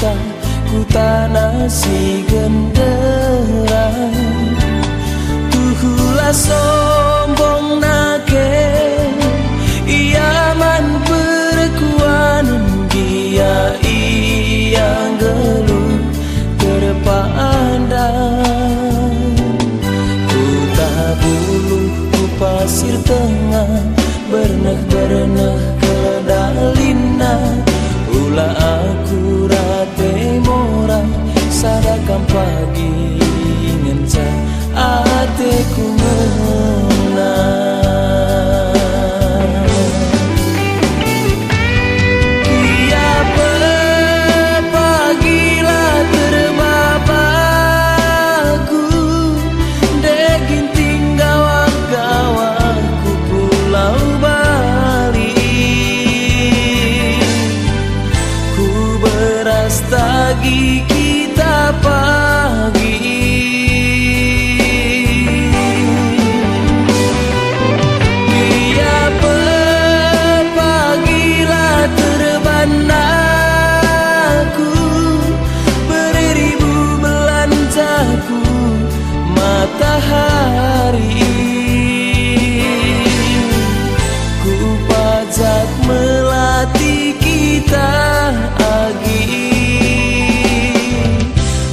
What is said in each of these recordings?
kuta tanah si genderang tuhulah sombong nake iaman perkuanan dia yang geluh terpandang kuta buluh ku pasir tengah berneh kedalina ulah aku rate mora sadakan pagi ngenca ateku menang tiap pagilah terbabaku degin tinggal gawaku pulau Bali ku beras tagi kita pagi tiap pagilah terbanaku beribu belanjaku matahari ku pajak melatih kita agi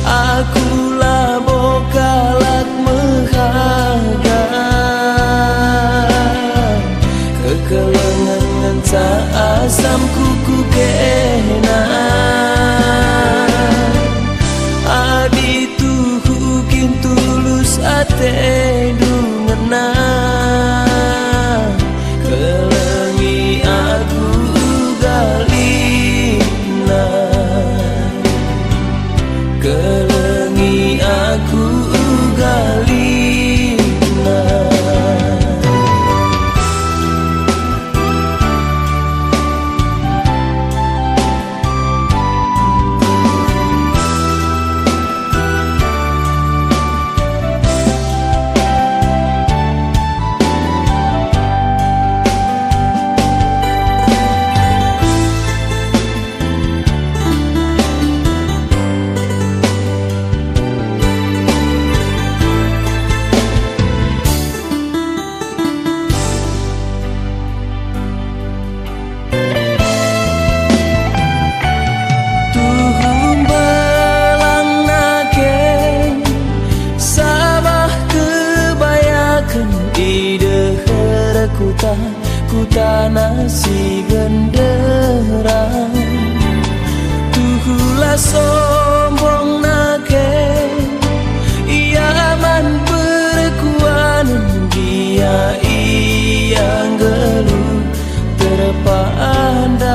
akulah bokalak menghaga kekelengan ngenca asam kuku kena adi tuhu kin tulus ate dungena kelengi aku galina kelengi aku galina kuta nasi genderang tuhulah sombong nake iaman perkuanan dia yang geluh terpandang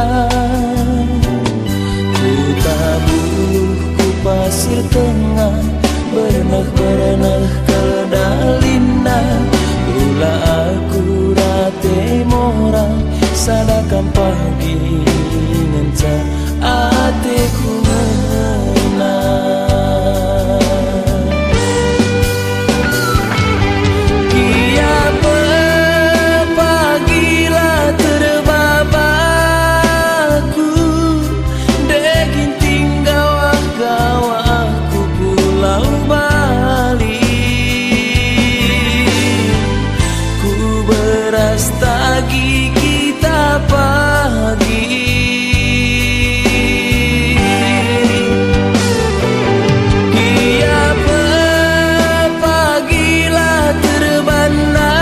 kuta buluh ku pasir tengah berneh kedalina ulah aku rate mora sadakan pagi ngenca ateku menang tiap pagilah terbabaku degin tinggal gawaku pulau Bali beras tagi kita pagi tiap pagilah terbanaku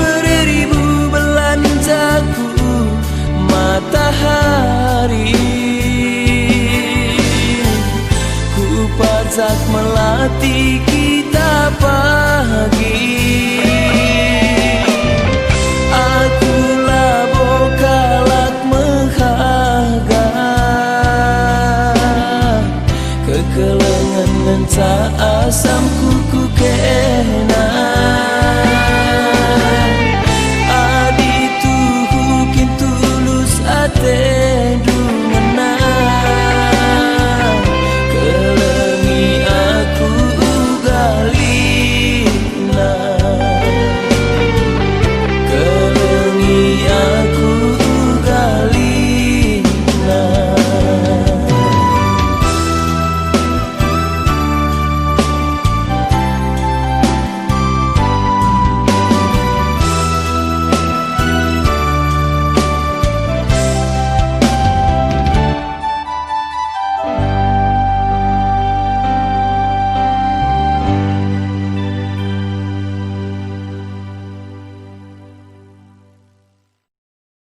beribu belanjaku matahari ku pajak melatih kita pagi akulah bokalak menghaga kekelengan ngenca asam kuku kena